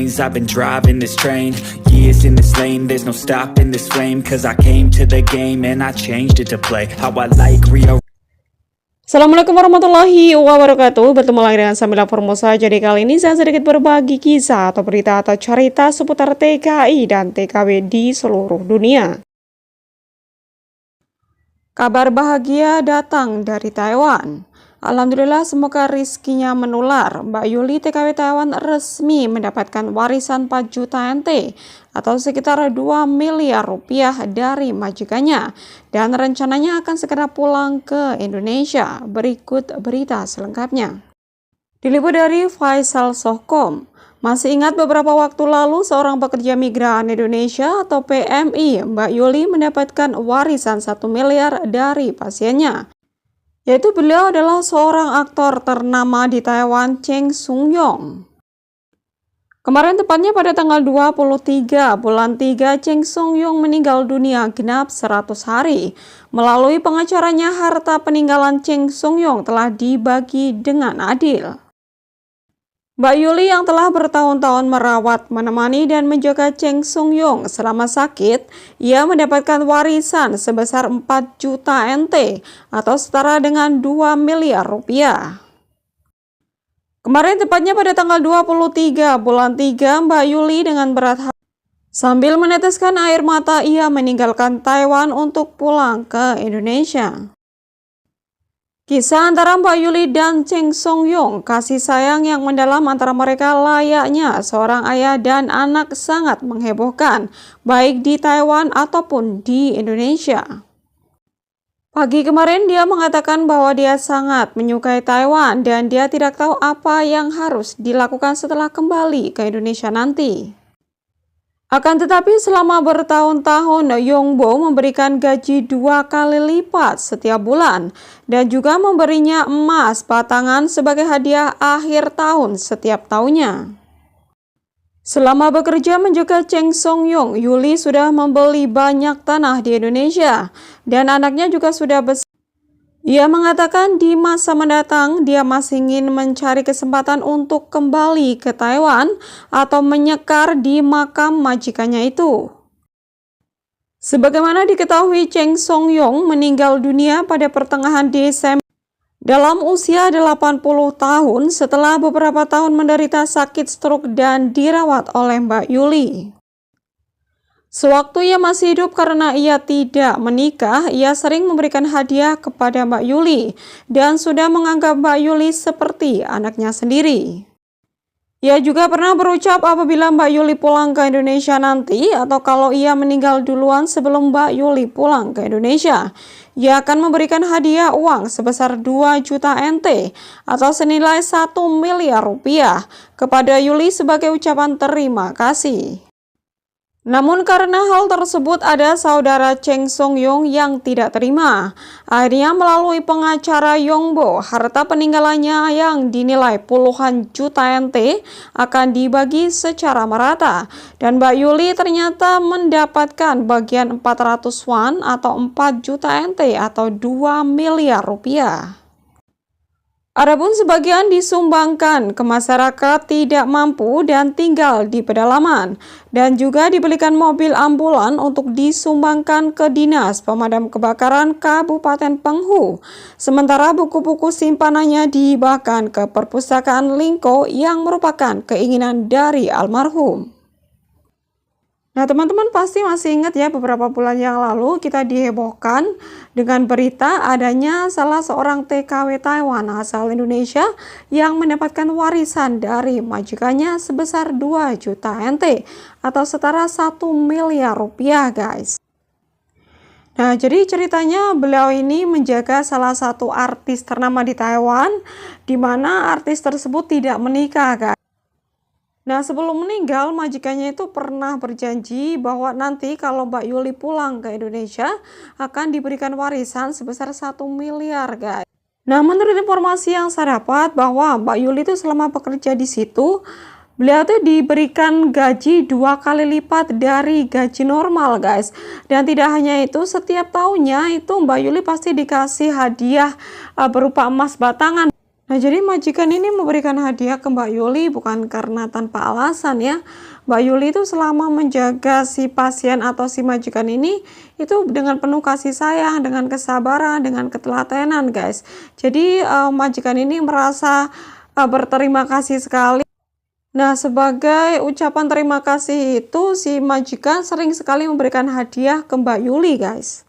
days I've been driving this train, years in this lane, there's no stopping this flame. Cause I came to the game and I changed it to play how I like Rio. Assalamualaikum warahmatullahi wabarakatuh. Bertemu lagi dengan Samila Formosa. Jadi kali ini saya sedikit berbagi kisah atau berita atau cerita seputar TKI dan TKW di seluruh dunia. Kabar bahagia datang dari Taiwan. Alhamdulillah, semoga rizkinya menular. Mbak Yuli TKW Taiwan resmi mendapatkan warisan 4 juta NT atau sekitar 2 miliar rupiah dari majikannya, dan rencananya akan segera pulang ke Indonesia. Berikut berita selengkapnya. Diliput dari Faisal Sohkom. Masih ingat beberapa waktu lalu seorang pekerja migran Indonesia atau PMI, Mbak Yuli, mendapatkan warisan 1 miliar dari pasiennya. Yaitu beliau adalah seorang aktor ternama di Taiwan, Cheng Sung-yong. Kemarin tepatnya pada tanggal 23 bulan 3, Cheng Sung-yong meninggal dunia genap 100 hari. Melalui pengacaranya, harta peninggalan Cheng Sung-yong telah dibagi dengan adil. Mbak Yuli yang telah bertahun-tahun merawat, menemani, dan menjaga Cheng Sung-yong selama sakit, ia mendapatkan warisan sebesar 4 juta NT atau setara dengan 2 miliar rupiah. Kemarin tepatnya pada tanggal 23 bulan 3, Mbak Yuli dengan berat hati sambil meneteskan air mata, ia meninggalkan Taiwan untuk pulang ke Indonesia. Kisah antara Mbak Yuli dan Cheng Sung-yong, kasih sayang yang mendalam antara mereka layaknya seorang ayah dan anak, sangat menghebohkan, baik di Taiwan ataupun di Indonesia. Pagi kemarin dia mengatakan bahwa dia sangat menyukai Taiwan dan dia tidak tahu apa yang harus dilakukan setelah kembali ke Indonesia nanti. Akan tetapi selama bertahun-tahun, Yongbo memberikan gaji 2 kali lipat setiap bulan dan juga memberinya emas batangan sebagai hadiah akhir tahun setiap tahunnya. Selama bekerja menjaga Cheng Sung-yong, Yuli sudah membeli banyak tanah di Indonesia dan anaknya juga sudah besar. Ia mengatakan di masa mendatang dia masih ingin mencari kesempatan untuk kembali ke Taiwan atau menyekar di makam majikannya itu. Sebagaimana diketahui, Cheng Sung-yong meninggal dunia pada pertengahan Desember dalam usia 80 tahun setelah beberapa tahun menderita sakit stroke dan dirawat oleh Mbak Yuli. Sewaktu ia masih hidup, karena ia tidak menikah, ia sering memberikan hadiah kepada Mbak Yuli dan sudah menganggap Mbak Yuli seperti anaknya sendiri. Ia juga pernah berucap apabila Mbak Yuli pulang ke Indonesia nanti, atau kalau ia meninggal duluan sebelum Mbak Yuli pulang ke Indonesia, ia akan memberikan hadiah uang sebesar 2 juta NT atau senilai 1 miliar rupiah kepada Yuli sebagai ucapan terima kasih. Namun karena hal tersebut ada saudara Cheng Sung-yong yang tidak terima. Akhirnya melalui pengacara Yongbo, harta peninggalannya yang dinilai puluhan juta NT akan dibagi secara merata. Dan Mbak Yuli ternyata mendapatkan bagian 400 won atau 4 juta NT atau 2 miliar rupiah. Adapun sebagian disumbangkan ke masyarakat tidak mampu dan tinggal di pedalaman, dan juga dibelikan mobil ambulan untuk disumbangkan ke Dinas Pemadam Kebakaran Kabupaten Penghu. Sementara buku-buku simpanannya dihibahkan ke Perpustakaan Lingko yang merupakan keinginan dari almarhum. Nah, teman-teman pasti masih ingat ya, beberapa bulan yang lalu kita dihebohkan dengan berita adanya salah seorang TKW Taiwan asal Indonesia yang mendapatkan warisan dari majikannya sebesar 2 juta NT atau setara 1 miliar rupiah, guys. Nah, jadi ceritanya beliau ini menjaga salah satu artis ternama di Taiwan, di mana artis tersebut tidak menikah, guys. Nah, sebelum meninggal, majikannya itu pernah berjanji bahwa nanti kalau Mbak Yuli pulang ke Indonesia akan diberikan warisan sebesar 1 miliar, guys. Nah, menurut informasi yang saya dapat bahwa Mbak Yuli itu selama bekerja di situ, beliau tuh diberikan gaji 2 kali lipat dari gaji normal, guys. Dan tidak hanya itu, setiap tahunnya itu Mbak Yuli pasti dikasih hadiah berupa emas batangan. Nah, jadi majikan ini memberikan hadiah ke Mbak Yuli bukan karena tanpa alasan ya. Mbak Yuli itu selama menjaga si pasien atau si majikan ini itu dengan penuh kasih sayang, dengan kesabaran, dengan ketelatenan, guys. Jadi majikan ini merasa berterima kasih sekali. Nah, sebagai ucapan terima kasih itu si majikan sering sekali memberikan hadiah ke Mbak Yuli, guys.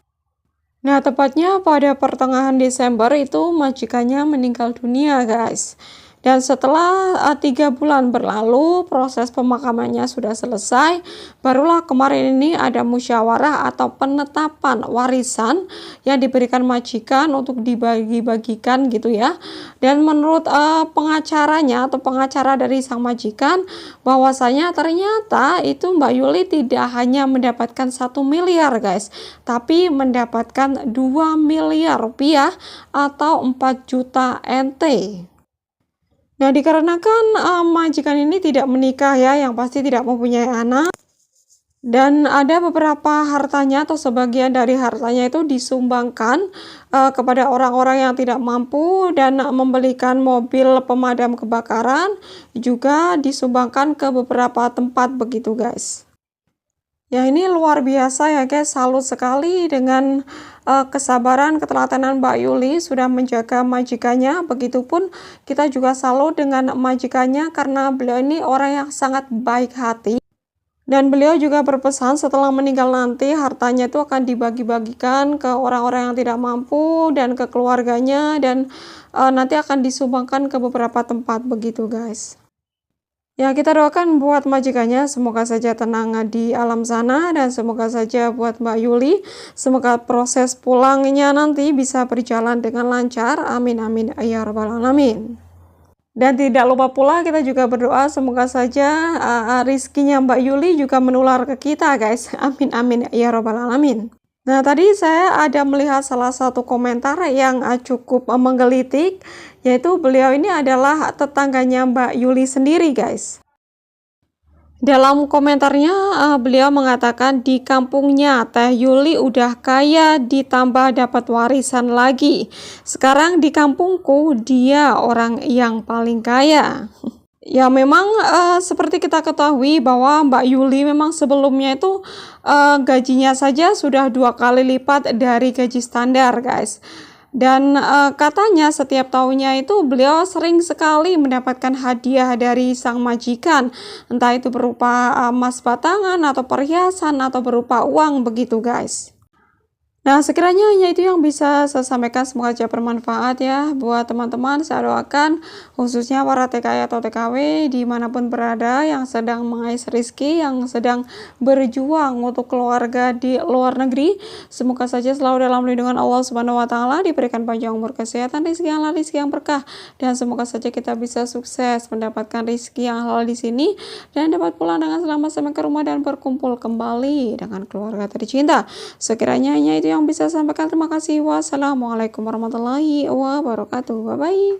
Nah, tepatnya pada pertengahan Desember itu majikannya meninggal dunia, guys. Dan setelah 3 bulan berlalu, proses pemakamannya sudah selesai. Barulah kemarin ini ada musyawarah atau penetapan warisan yang diberikan majikan untuk dibagi-bagikan gitu ya. Dan menurut pengacaranya atau pengacara dari sang majikan, bahwasanya ternyata itu Mbak Yuli tidak hanya mendapatkan 1 miliar, guys, tapi mendapatkan 2 miliar rupiah atau 4 juta NT. Nah, dikarenakan majikan ini tidak menikah ya, yang pasti tidak mempunyai anak, dan ada beberapa hartanya atau sebagian dari hartanya itu disumbangkan kepada orang-orang yang tidak mampu dan membelikan mobil pemadam kebakaran, juga disumbangkan ke beberapa tempat begitu, guys. Ya, ini luar biasa ya guys, salut sekali dengan kesabaran, ketelatenan Mbak Yuli sudah menjaga majikannya. Begitupun kita juga salut dengan majikannya karena beliau ini orang yang sangat baik hati. Dan beliau juga berpesan setelah meninggal nanti hartanya itu akan dibagi-bagikan ke orang-orang yang tidak mampu dan ke keluarganya, dan nanti akan disumbangkan ke beberapa tempat begitu, guys. Ya, kita doakan buat majikannya semoga saja tenang di alam sana, dan semoga saja buat Mbak Yuli semoga proses pulangnya nanti bisa berjalan dengan lancar. Amin amin ya rabbal alamin. Dan tidak lupa pula kita juga berdoa semoga saja rizkinya Mbak Yuli juga menular ke kita, guys. Amin amin ya rabbal alamin. Nah, tadi saya ada melihat salah satu komentar yang cukup menggelitik, yaitu beliau ini adalah tetangganya Mbak Yuli sendiri, guys. Dalam komentarnya, beliau mengatakan di kampungnya Teh Yuli udah kaya ditambah dapat warisan lagi. Sekarang di kampungku dia orang yang paling kaya. Ya, memang seperti kita ketahui bahwa Mbak Yuli memang sebelumnya itu gajinya saja sudah 2 kali lipat dari gaji standar, guys. Dan katanya setiap tahunnya itu beliau sering sekali mendapatkan hadiah dari sang majikan, entah itu berupa emas batangan atau perhiasan atau berupa uang begitu, guys. Nah, sekiranya hanya itu yang bisa saya sampaikan, semoga aja bermanfaat ya buat teman-teman. Saya doakan khususnya para TKI atau TKW dimanapun berada yang sedang mengais rezeki, yang sedang berjuang untuk keluarga di luar negeri, semoga saja selalu dalam lindungan Allah Subhanahu wa Ta'ala, diberikan panjang umur, kesehatan, rezeki yang halal, rezeki yang berkah, dan semoga saja kita bisa sukses mendapatkan rezeki yang halal di sini dan dapat pulang dengan selamat sampai ke rumah dan berkumpul kembali dengan keluarga tercinta. Sekiranya hanya itu yang bisa saya sampaikan. Terima kasih. Wassalamualaikum warahmatullahi wabarakatuh. Bye bye.